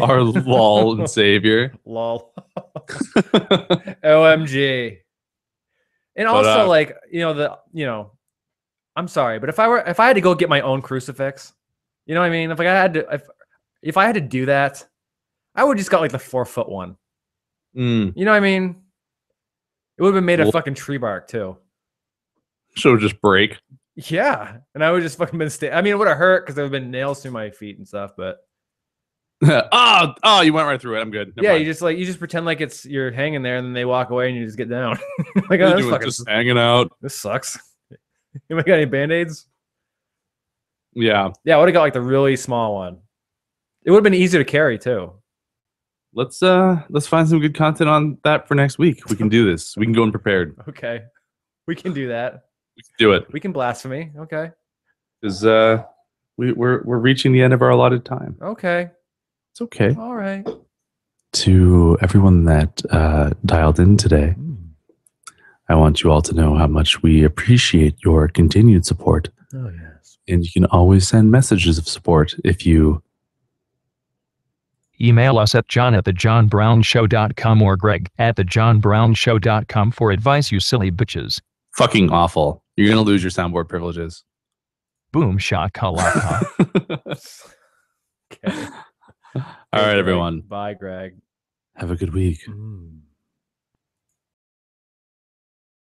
our lol and savior. Lol. OMG. And also, I'm sorry, but if I had to go get my own crucifix, you know what I mean? If I had to do that, I would just got like the 4-foot one. You know what I mean? It would have been made of fucking tree bark too. So it would just break. Yeah, and I would just fucking been it would have hurt because there would have been nails through my feet and stuff. But you went right through it. I'm good. Never mind. You just pretend like you're hanging there, and then they walk away, and you just get down. Like, oh, this just hanging out. This sucks. Anybody got any band-aids? Yeah. Yeah, I would have got like the really small one. It would have been easier to carry too. Let's find some good content on that for next week. We can do this. We can go in prepared. Okay, we can do that. We can do it. We can blasphemy. Okay. Because we're reaching the end of our allotted time. Okay. It's okay. All right. To everyone that dialed in today, I want you all to know how much we appreciate your continued support. Oh, yes. And you can always send messages of support if you email us at john@thejohnbrownshow.com or greg@thejohnbrownshow.com for advice, you silly bitches. Fucking awful. You're going to lose your soundboard privileges. Boom shakalaka. Okay. All right, everyone. Bye, Greg. Have a good week.